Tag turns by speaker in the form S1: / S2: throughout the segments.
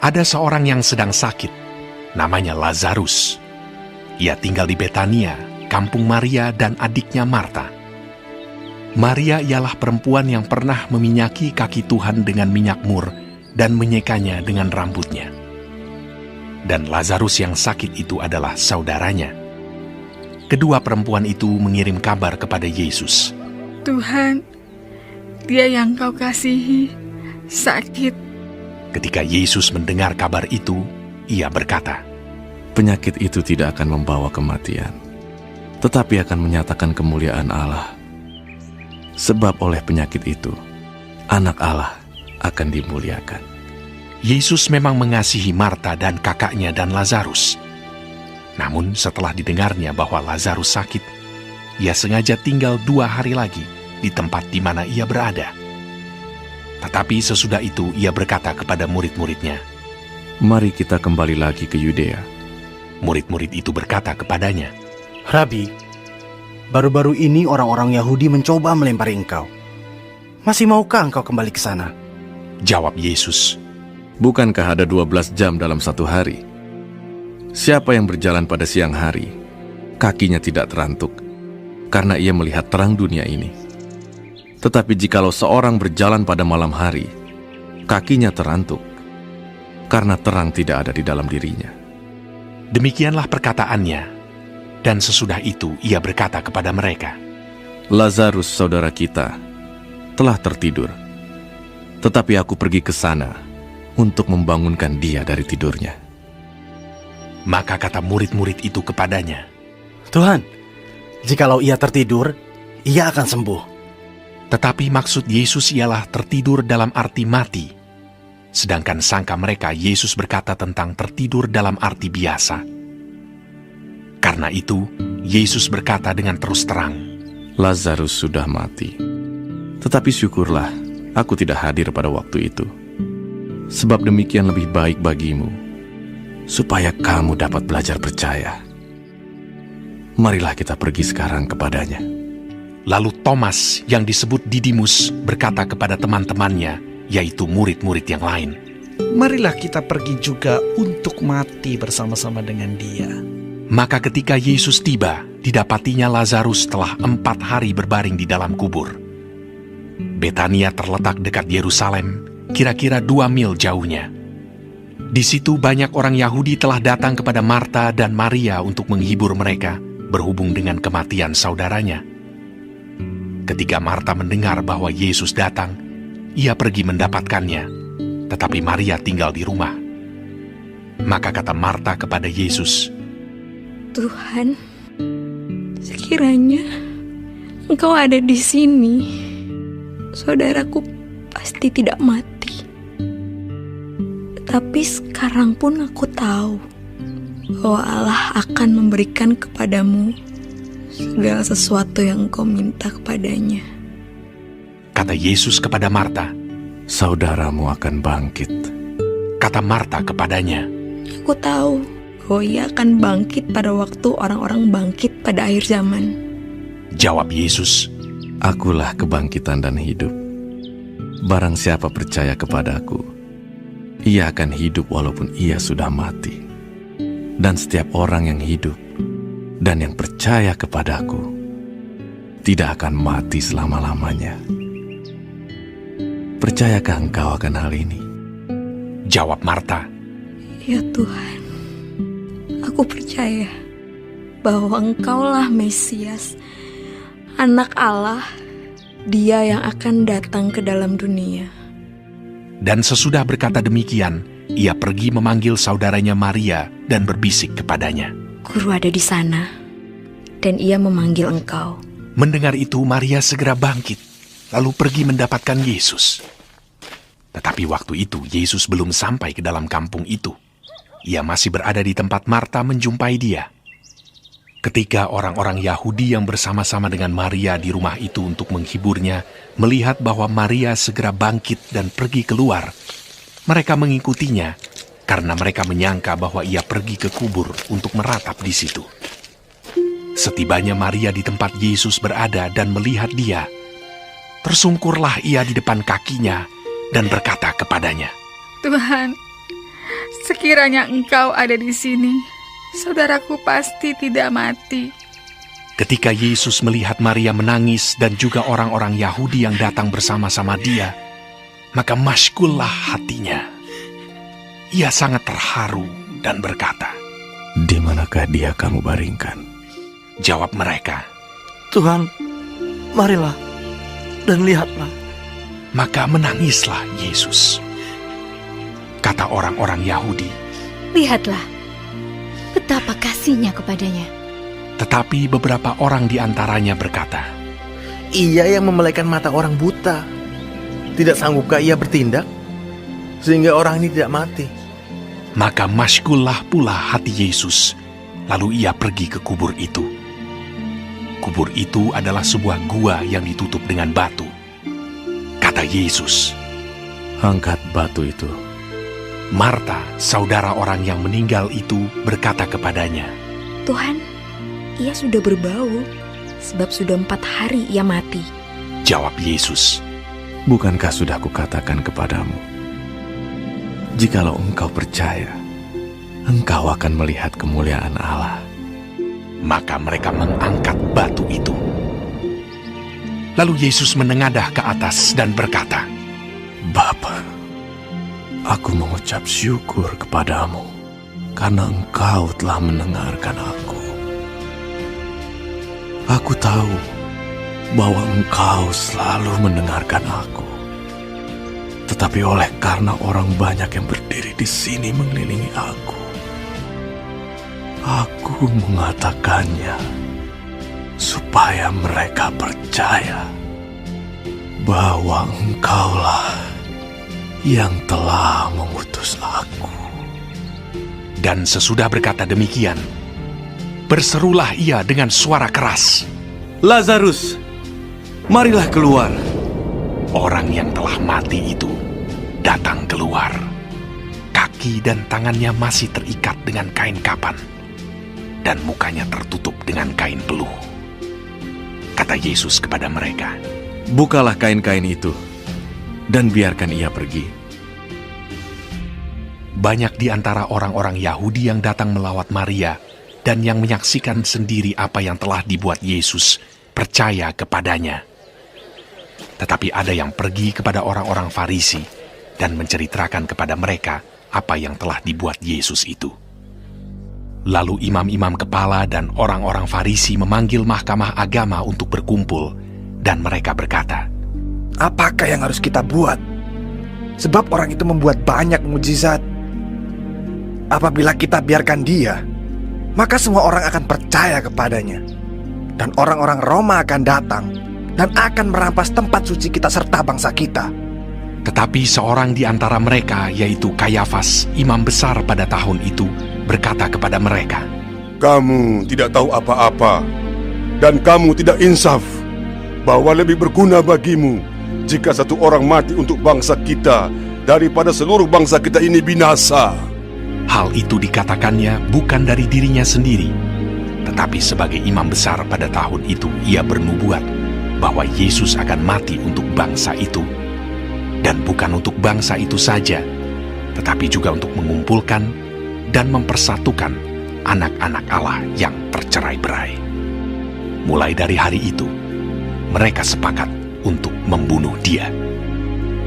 S1: Ada seorang yang sedang sakit, namanya Lazarus. Ia tinggal di Betania, kampung Maria dan adiknya Marta. Maria ialah perempuan yang pernah meminyaki kaki Tuhan dengan minyak mur dan menyekanya dengan rambutnya. Dan Lazarus yang sakit itu adalah saudaranya. Kedua perempuan itu mengirim kabar kepada Yesus.
S2: Tuhan, dia yang kau kasihi sakit.
S1: Ketika Yesus mendengar kabar itu, ia berkata,
S3: Penyakit itu tidak akan membawa kematian, tetapi akan menyatakan kemuliaan Allah. Sebab oleh penyakit itu, anak Allah akan dimuliakan.
S1: Yesus memang mengasihi Marta dan kakaknya dan Lazarus. Namun setelah didengarnya bahwa Lazarus sakit, ia sengaja tinggal 2 hari lagi di tempat di mana ia berada. Tetapi sesudah itu ia berkata kepada murid-muridnya,
S3: Mari kita kembali lagi ke Yudea.
S1: Murid-murid itu berkata kepadanya,
S4: Rabi, baru-baru ini orang-orang Yahudi mencoba melempari engkau. Masih maukah engkau kembali ke sana?
S1: Jawab Yesus,
S3: Bukankah ada 12 jam dalam satu hari? Siapa yang berjalan pada siang hari, kakinya tidak terantuk, karena ia melihat terang dunia ini. Tetapi jikalau seorang berjalan pada malam hari, kakinya terantuk, karena terang tidak ada di dalam dirinya.
S1: Demikianlah perkataannya, dan sesudah itu ia berkata kepada mereka,
S3: Lazarus saudara kita telah tertidur, tetapi aku pergi ke sana untuk membangunkan dia dari tidurnya.
S1: Maka kata murid-murid itu kepadanya,
S4: Tuhan, jikalau ia tertidur, ia akan sembuh.
S1: tetapi maksud Yesus ialah tertidur dalam arti mati. Sedangkan sangka mereka Yesus berkata tentang tertidur dalam arti biasa. Karena itu, Yesus berkata dengan terus terang,
S3: Lazarus sudah mati. Tetapi syukurlah, aku tidak hadir pada waktu itu. Sebab demikian lebih baik bagimu, supaya kamu dapat belajar percaya. Marilah kita pergi sekarang kepadanya.
S1: Lalu Thomas yang disebut Didimus berkata kepada teman-temannya, yaitu murid-murid yang lain,
S5: Marilah kita pergi juga untuk mati bersama-sama dengan dia.
S1: Maka ketika Yesus tiba, didapatinya Lazarus telah 4 hari berbaring di dalam kubur. Betania terletak dekat Yerusalem, kira-kira 2 mil jauhnya. Di situ banyak orang Yahudi telah datang kepada Marta dan Maria untuk menghibur mereka berhubung dengan kematian saudaranya. Ketika Marta mendengar bahwa Yesus datang, ia pergi mendapatkannya, tetapi Maria tinggal di rumah. Maka kata Marta kepada Yesus,
S2: Tuhan, sekiranya engkau ada di sini, saudaraku pasti tidak mati. Tapi sekarang pun aku tahu bahwa Allah akan memberikan kepadamu segala sesuatu yang engkau minta kepadanya.
S1: kata Yesus kepada Marta.
S3: Saudaramu akan bangkit.
S1: Kata Marta kepadanya,
S2: Aku tahu bahwa ia akan bangkit pada waktu orang-orang bangkit pada akhir zaman.
S1: jawab Yesus,
S3: Akulah kebangkitan dan hidup. Barang siapa percaya kepadaku, ia akan hidup walaupun ia sudah mati. Dan setiap orang yang hidup dan yang percaya kepadaku tidak akan mati selama-lamanya. Percayakah engkau akan hal ini?
S1: jawab Marta.
S2: Ya Tuhan, aku percaya bahwa Engkaulah Mesias, Anak Allah, Dia yang akan datang ke dalam dunia.
S1: Dan sesudah berkata demikian, ia pergi memanggil saudaranya Maria dan berbisik kepadanya.
S2: Guru ada di sana, dan ia memanggil engkau.
S1: Mendengar itu, Maria segera bangkit, lalu pergi mendapatkan Yesus. Tetapi waktu itu, Yesus belum sampai ke dalam kampung itu. Ia masih berada di tempat Marta menjumpai dia. Ketika orang-orang Yahudi yang bersama-sama dengan Maria di rumah itu untuk menghiburnya, melihat bahwa Maria segera bangkit dan pergi keluar, mereka mengikutinya karena mereka menyangka bahwa ia pergi ke kubur untuk meratap di situ. Setibanya Maria di tempat Yesus berada dan melihat dia, tersungkurlah ia di depan kakinya dan berkata kepadanya,
S2: Tuhan,
S6: Sekiranya Engkau ada di sini, saudaraku pasti tidak mati.
S1: Ketika Yesus melihat Maria menangis dan juga orang-orang Yahudi yang datang bersama-sama dia, maka masykullah hatinya. Ia sangat terharu dan berkata,
S3: Di manakah dia kamu baringkan?
S1: Jawab mereka,
S5: Tuhan, marilah dan lihatlah.
S1: maka menangislah Yesus. Kata orang-orang Yahudi,
S7: Lihatlah, betapa kasihnya kepadanya.
S1: tetapi beberapa orang di antaranya berkata,
S8: Ia yang memelaikan mata orang buta. Tidak sanggupkah ia bertindak sehingga orang ini tidak mati?
S1: maka masykullah pula hati Yesus, lalu ia pergi ke kubur itu. Kubur itu adalah sebuah gua yang ditutup dengan batu. Kata Yesus,
S3: Angkat batu itu.
S1: Marta, saudara orang yang meninggal itu, berkata kepadanya,
S2: Tuhan, ia sudah berbau, sebab sudah 4 hari ia mati.
S1: Jawab Yesus,
S3: Bukankah sudah kukatakan kepadamu, jikalau engkau percaya, engkau akan melihat kemuliaan Allah.
S1: maka mereka mengangkat batu itu. Lalu Yesus menengadah ke atas dan berkata,
S3: Bapa, aku mengucap syukur kepadamu karena engkau telah mendengarkan aku. Aku tahu bahwa engkau selalu mendengarkan aku. Tetapi oleh karena orang banyak yang berdiri di sini mengelilingi aku mengatakannya supaya mereka percaya bahwa engkaulah yang telah mengutus aku.
S1: dan sesudah berkata demikian, berserulah ia dengan suara keras.
S3: Lazarus, marilah keluar.
S1: Orang yang telah mati itu datang keluar. Kaki dan tangannya masih terikat dengan kain kapan, dan mukanya tertutup dengan kain peluh. Kata Yesus kepada mereka,
S3: Bukalah kain-kain itu, dan biarkan ia pergi.
S1: banyak di antara orang-orang Yahudi yang datang melawat Maria dan yang menyaksikan sendiri apa yang telah dibuat Yesus percaya kepadanya. Tetapi ada yang pergi kepada orang-orang Farisi dan menceritakan kepada mereka apa yang telah dibuat Yesus itu. Lalu imam-imam kepala dan orang-orang Farisi memanggil mahkamah agama untuk berkumpul, dan mereka berkata,
S9: Apakah yang harus kita buat? Sebab orang itu membuat banyak mukjizat. Apabila kita biarkan dia, maka semua orang akan percaya kepadanya. Dan orang-orang Roma akan datang dan akan merampas tempat suci kita serta bangsa kita.
S1: Tetapi seorang di antara mereka, yaitu Kayafas, imam besar pada tahun itu, berkata kepada mereka,
S10: Kamu tidak tahu apa-apa, dan kamu tidak insaf, bahwa lebih berguna bagimu jika satu orang mati untuk bangsa kita daripada seluruh bangsa kita ini binasa.
S1: hal itu dikatakannya bukan dari dirinya sendiri, tetapi sebagai imam besar pada tahun itu ia bernubuat bahwa Yesus akan mati untuk bangsa itu. Dan bukan untuk bangsa itu saja, tetapi juga untuk mengumpulkan dan mempersatukan anak-anak Allah yang tercerai-berai. Mulai dari hari itu, mereka sepakat untuk membunuh dia.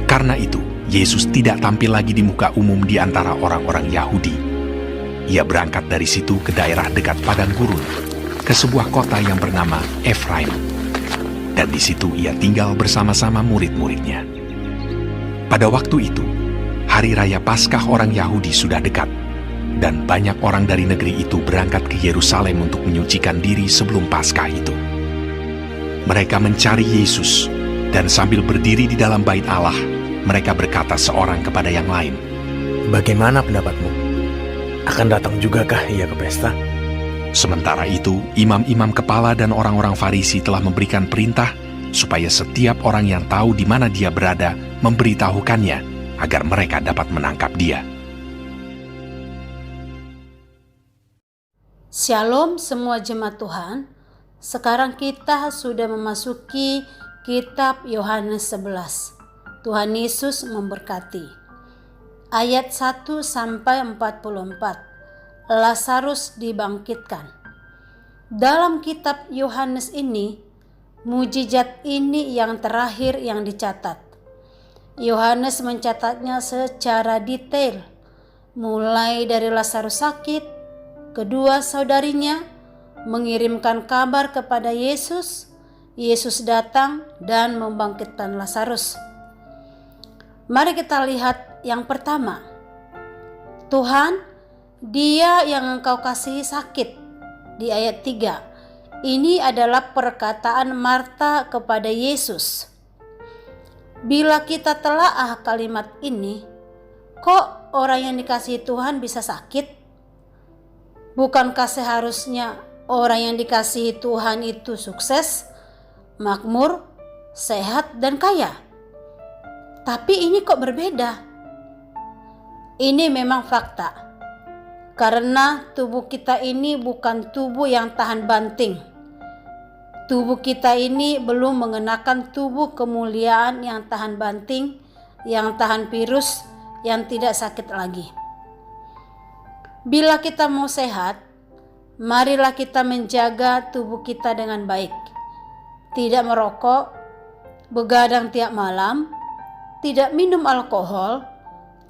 S1: Karena itu, Yesus tidak tampil lagi di muka umum di antara orang-orang Yahudi. Ia berangkat dari situ ke daerah dekat padang gurun, ke sebuah kota yang bernama Efraim. Dan di situ ia tinggal bersama-sama murid-muridnya. Pada waktu itu, hari raya Paskah orang Yahudi sudah dekat, dan banyak orang dari negeri itu berangkat ke Yerusalem untuk menyucikan diri sebelum Paskah itu. Mereka mencari Yesus, dan sambil berdiri di dalam bait Allah, mereka berkata seorang kepada yang lain,
S8: Bagaimana pendapatmu? Akan datang jugakah ia ke pesta?
S1: Sementara itu, imam-imam kepala dan orang-orang Farisi telah memberikan perintah supaya setiap orang yang tahu di mana dia berada memberitahukannya agar mereka dapat menangkap dia.
S11: Shalom semua jemaat Tuhan. Sekarang kita sudah memasuki kitab Yohanes 11. Tuhan Yesus memberkati. ayat 1-44. Lazarus dibangkitkan. Dalam kitab Yohanes ini, mujizat ini yang terakhir yang dicatat. Yohanes mencatatnya secara detail, mulai dari Lazarus sakit, kedua saudarinya mengirimkan kabar kepada Yesus, Yesus datang dan membangkitkan Lazarus. Mari kita lihat yang pertama. Tuhan, Dia yang Engkau kasihi sakit, di ayat 3. Ini adalah perkataan Marta kepada Yesus. Bila kita telaah kalimat ini, kok orang yang dikasihi Tuhan bisa sakit? Bukankah seharusnya orang yang dikasihi Tuhan itu sukses, makmur, sehat, dan kaya? Tapi ini kok berbeda? Ini memang fakta. Karena tubuh kita ini bukan tubuh yang tahan banting. Tubuh kita ini belum mengenakan tubuh kemuliaan yang tahan banting, yang tahan virus, yang tidak sakit lagi. Bila kita mau sehat, marilah kita menjaga tubuh kita dengan baik. Tidak merokok, begadang tiap malam, tidak minum alkohol,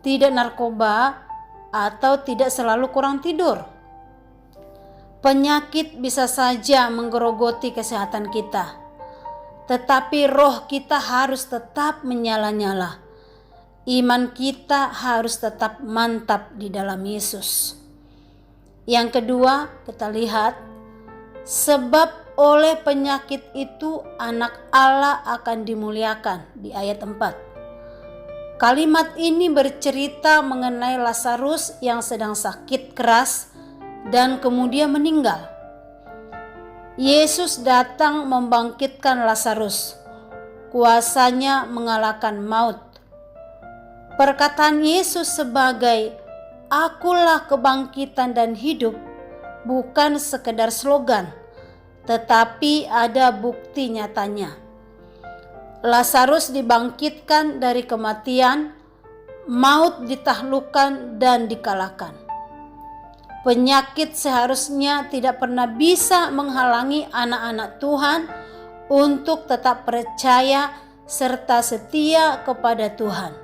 S11: tidak narkoba, atau tidak selalu kurang tidur. Penyakit bisa saja menggerogoti kesehatan kita, tetapi roh kita harus tetap menyala-nyala. Iman kita harus tetap mantap di dalam Yesus. Yang kedua, kita lihat, sebab oleh penyakit itu anak Allah akan dimuliakan, di ayat 4. Kalimat ini bercerita mengenai Lazarus yang sedang sakit keras dan kemudian meninggal. Yesus datang membangkitkan Lazarus. Kuasanya mengalahkan maut. Perkataan Yesus sebagai "Akulah kebangkitan dan hidup" bukan sekedar slogan, tetapi ada bukti nyatanya. Lazarus dibangkitkan dari kematian, maut ditaklukkan dan dikalahkan. Penyakit seharusnya tidak pernah bisa menghalangi anak-anak Tuhan untuk tetap percaya serta setia kepada Tuhan.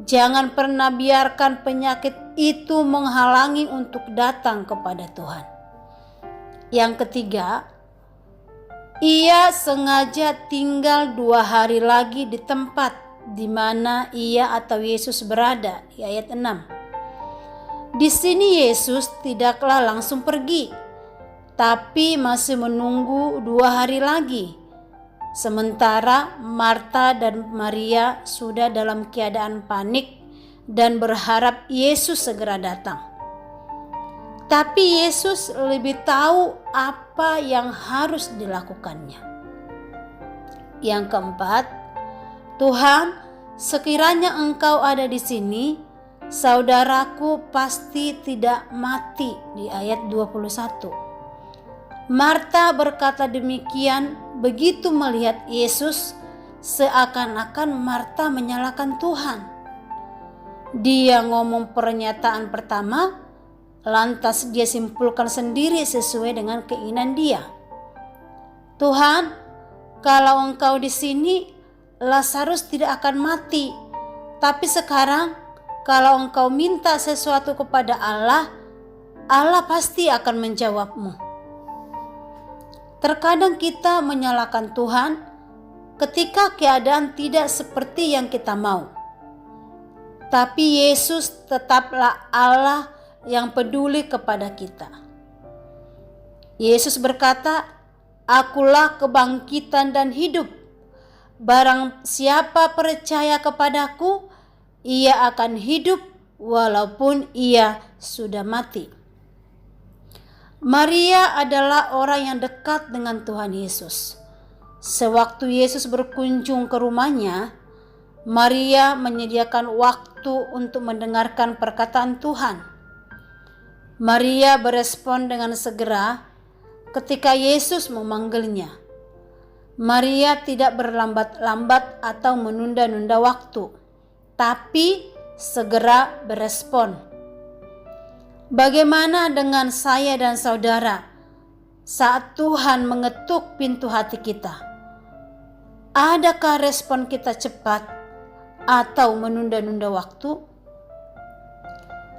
S11: Jangan pernah biarkan penyakit itu menghalangi untuk datang kepada Tuhan. Yang ketiga, ia sengaja tinggal 2 hari lagi di tempat di mana ia atau Yesus berada, di ayat 6. Di sini Yesus tidaklah langsung pergi, tapi masih menunggu 2 hari lagi. Sementara Marta dan Maria sudah dalam keadaan panik dan berharap Yesus segera datang. Tapi Yesus lebih tahu apa yang harus dilakukannya. Yang keempat, Tuhan, sekiranya Engkau ada di sini, saudaraku pasti tidak mati, di ayat 21. Marta berkata demikian begitu melihat Yesus, seakan-akan Marta menyalahkan Tuhan. Dia ngomong pernyataan pertama, lantas dia simpulkan sendiri sesuai dengan keinginan dia. Tuhan, kalau Engkau di sini, Lazarus tidak akan mati. Tapi sekarang, kalau Engkau minta sesuatu kepada Allah, Allah pasti akan menjawabmu. Terkadang kita menyalahkan Tuhan ketika keadaan tidak seperti yang kita mau. Tapi Yesus tetaplah Allah yang peduli kepada kita. Yesus berkata, "Akulah kebangkitan dan hidup. Barang siapa percaya kepadaku, ia akan hidup walaupun ia sudah mati." Maria adalah orang yang dekat dengan Tuhan Yesus. Sewaktu Yesus berkunjung ke rumahnya, Maria menyediakan waktu untuk mendengarkan perkataan Tuhan. Maria berespon dengan segera ketika Yesus memanggilnya. Maria tidak berlambat-lambat atau menunda-nunda waktu, tapi segera berespon. Bagaimana dengan saya dan saudara saat Tuhan mengetuk pintu hati kita? Adakah respon kita cepat atau menunda-nunda waktu?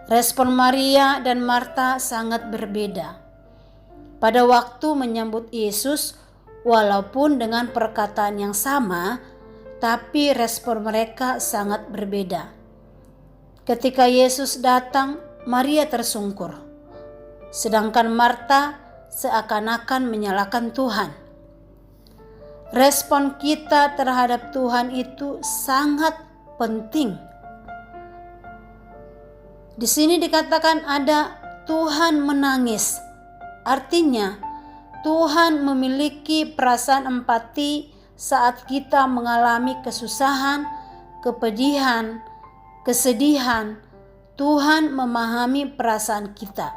S11: Respon Maria dan Marta sangat berbeda pada waktu menyambut Yesus, walaupun dengan perkataan yang sama, tapi respon mereka sangat berbeda. Ketika Yesus datang, Maria tersungkur, sedangkan Marta seakan-akan menyalahkan Tuhan. Respon kita terhadap Tuhan itu sangat penting. Di sini dikatakan ada Tuhan menangis. Artinya, Tuhan memiliki perasaan empati saat kita mengalami kesusahan, kepedihan, kesedihan. Tuhan memahami perasaan kita.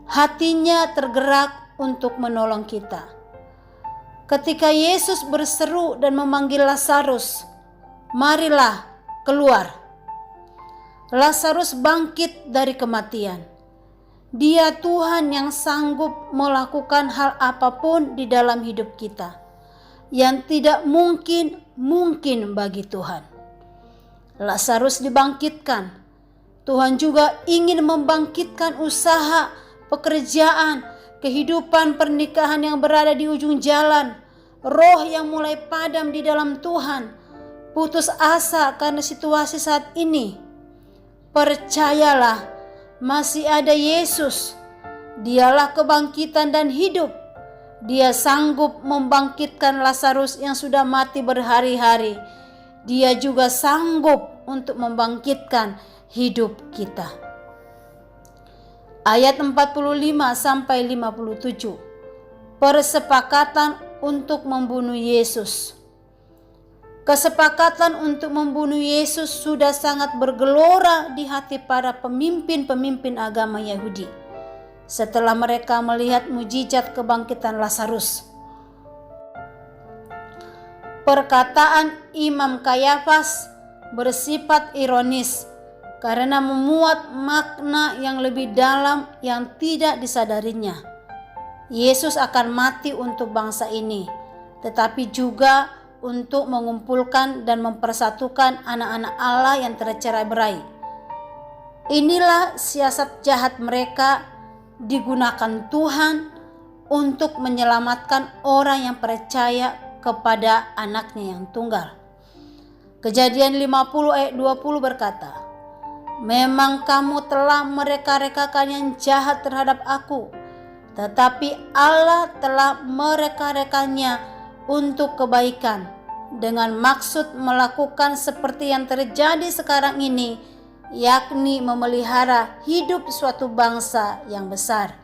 S11: Hatinya tergerak untuk menolong kita. Ketika Yesus berseru dan memanggil Lazarus, "Marilah keluar." Lazarus bangkit dari kematian. Dia Tuhan yang sanggup melakukan hal apapun di dalam hidup kita. Yang tidak mungkin bagi Tuhan. Lazarus dibangkitkan. Tuhan juga ingin membangkitkan usaha, pekerjaan, kehidupan pernikahan yang berada di ujung jalan, roh yang mulai padam di dalam Tuhan, putus asa karena situasi saat ini. Percayalah, masih ada Yesus. Dialah kebangkitan dan hidup. Dia sanggup membangkitkan Lazarus yang sudah mati berhari-hari. Dia juga sanggup untuk membangkitkan hidup kita. Ayat 45 sampai 57. Persepakatan untuk membunuh Yesus. Kesepakatan untuk membunuh Yesus sudah sangat bergelora di hati para pemimpin-pemimpin agama Yahudi setelah mereka melihat mujizat kebangkitan Lazarus. Perkataan Imam Kayafas bersifat ironis karena memuat makna yang lebih dalam yang tidak disadarinya. Yesus akan mati untuk bangsa ini, tetapi juga untuk mengumpulkan dan mempersatukan anak-anak Allah yang tercerai-berai. Inilah siasat jahat mereka, digunakan Tuhan untuk menyelamatkan orang yang percaya kepada anaknya yang tunggal. Kejadian 50 ayat 20 berkata, "Memang kamu telah mereka-rekakan yang jahat terhadap aku, tetapi Allah telah mereka-rekannya untuk kebaikan, dengan maksud melakukan seperti yang terjadi sekarang ini, yakni memelihara hidup suatu bangsa yang besar."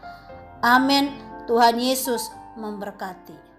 S11: Amin. Tuhan Yesus memberkati.